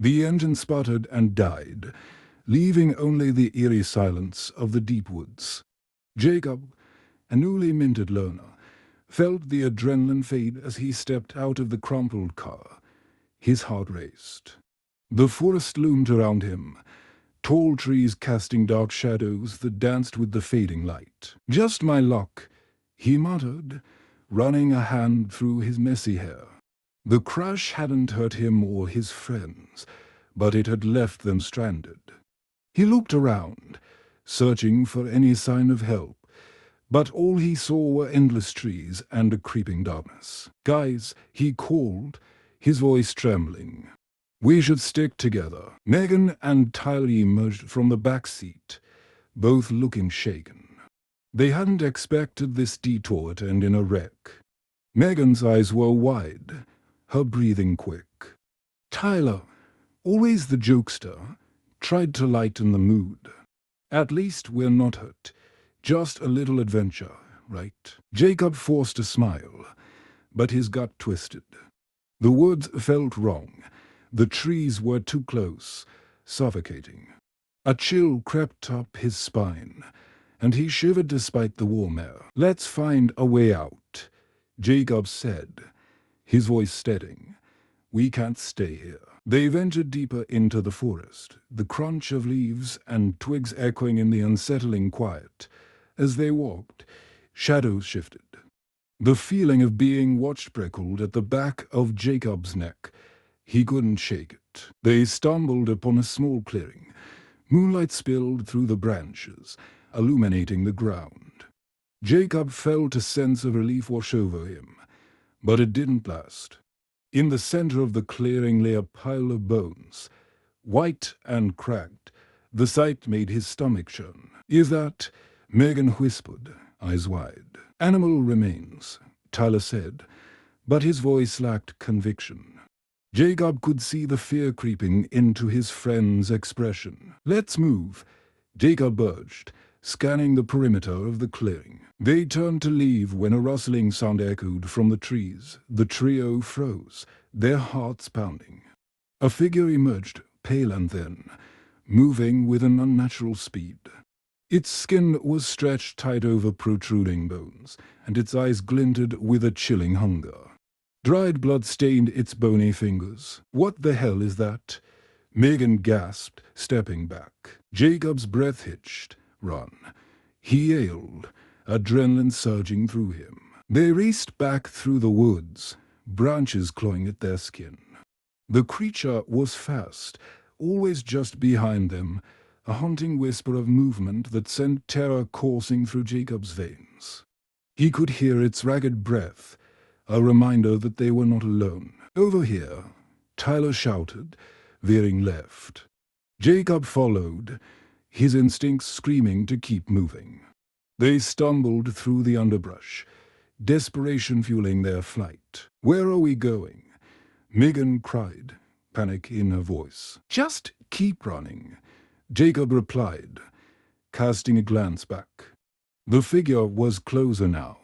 The engine sputtered and died, leaving only the eerie silence of the deep woods. Jacob, a newly minted learner, felt the adrenaline fade as he stepped out of the crumpled car. His heart raced. The forest loomed around him, tall trees casting dark shadows that danced with the fading light. "Just my luck," he muttered, running a hand through his messy hair. The crash hadn't hurt him or his friends, but it had left them stranded. He looked around, searching for any sign of help, but all he saw were endless trees and a creeping darkness. "Guys," he called, his voice trembling. "We should stick together." Megan and Tyler emerged from the back seat, both looking shaken. They hadn't expected this detour to end in a wreck. Megan's eyes were wide, her breathing quick. Tyler, always the jokester, tried to lighten the mood. "At least we're not hurt. Just a little adventure, right?" Jacob forced a smile, but his gut twisted. The woods felt wrong. The trees were too close, suffocating. A chill crept up his spine, and he shivered despite the warm air. "Let's find a way out," Jacob said, his voice steadying. "We can't stay here." They ventured deeper into the forest, the crunch of leaves and twigs echoing in the unsettling quiet. As they walked, shadows shifted. The feeling of being watched prickled at the back of Jacob's neck. He couldn't shake it. They stumbled upon a small clearing. Moonlight spilled through the branches, illuminating the ground. Jacob felt a sense of relief wash over him, but it didn't last. In the center of the clearing lay a pile of bones, white and cracked. The sight made his stomach churn. "Is that?" Megan whispered, eyes wide. "Animal remains," Tyler said, but his voice lacked conviction. Jacob could see the fear creeping into his friend's expression. "Let's move," Jacob urged, scanning the perimeter of the clearing. They turned to leave when a rustling sound echoed from the trees. The trio froze, their hearts pounding. A figure emerged, pale and thin, moving with an unnatural speed. Its skin was stretched tight over protruding bones, and its eyes glinted with a chilling hunger. Dried blood stained its bony fingers. "What the hell is that?" Megan gasped, stepping back. Jacob's breath hitched. "Run," he yelled, adrenaline surging through him. They raced back through the woods, branches clawing at their skin. The creature was fast, always just behind them, a haunting whisper of movement that sent terror coursing through Jacob's veins. He could hear its ragged breath, a reminder that they were not alone. "Over here," Tyler shouted, veering left. Jacob followed, his instincts screaming to keep moving. They stumbled through the underbrush, desperation fueling their flight. "Where are we going?" Megan cried, panic in her voice. "Just keep running," Jacob replied, casting a glance back. The figure was closer now,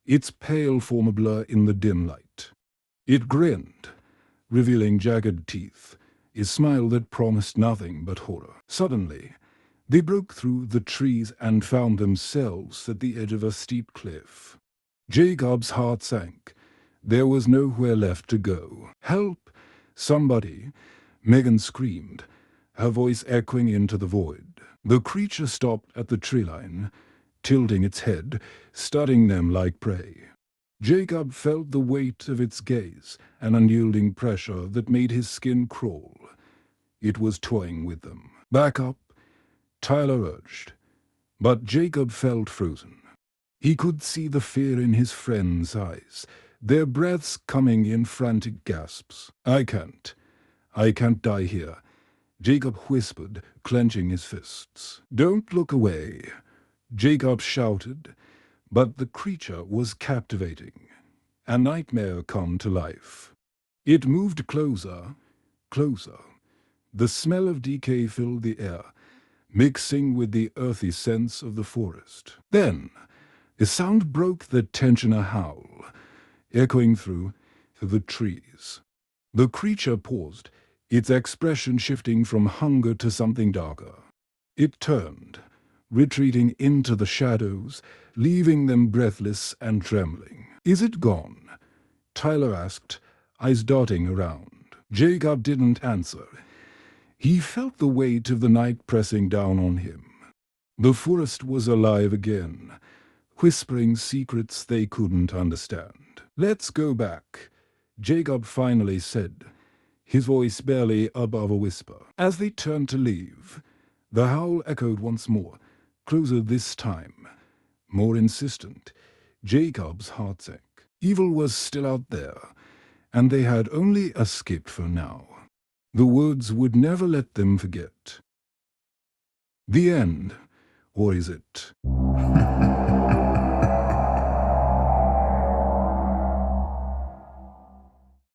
its pale form a blur in the dim light. It grinned, revealing jagged teeth, a smile that promised nothing but horror. Suddenly, they broke through the trees and found themselves at the edge of a steep cliff. Jacob's heart sank. There was nowhere left to go. "Help! Somebody!" Megan screamed, her voice echoing into the void. The creature stopped at the tree line, tilting its head, studying them like prey. Jacob felt the weight of its gaze, an unyielding pressure that made his skin crawl. It was toying with them. "Back up," Tyler urged, but Jacob felt frozen. He could see the fear in his friend's eyes, their breaths coming in frantic gasps. I can't die here," Jacob whispered, clenching his fists. "Don't look away," Jacob shouted, but the creature was captivating. A nightmare come to life. It moved closer, closer. The smell of decay filled the air, mixing with the earthy scents of the forest. Then, a sound broke the tension, a howl, echoing through the trees. The creature paused, its expression shifting from hunger to something darker. It turned, retreating into the shadows, leaving them breathless and trembling. "Is it gone?" Tyler asked, eyes darting around. Jacob didn't answer. He felt the weight of the night pressing down on him. The forest was alive again, whispering secrets they couldn't understand. "Let's go back," Jacob finally said, his voice barely above a whisper. As they turned to leave, the howl echoed once more, closer this time, more insistent. Jacob's heart sank. Evil was still out there, and they had only escaped for now. The woods would never let them forget. The end, or is it?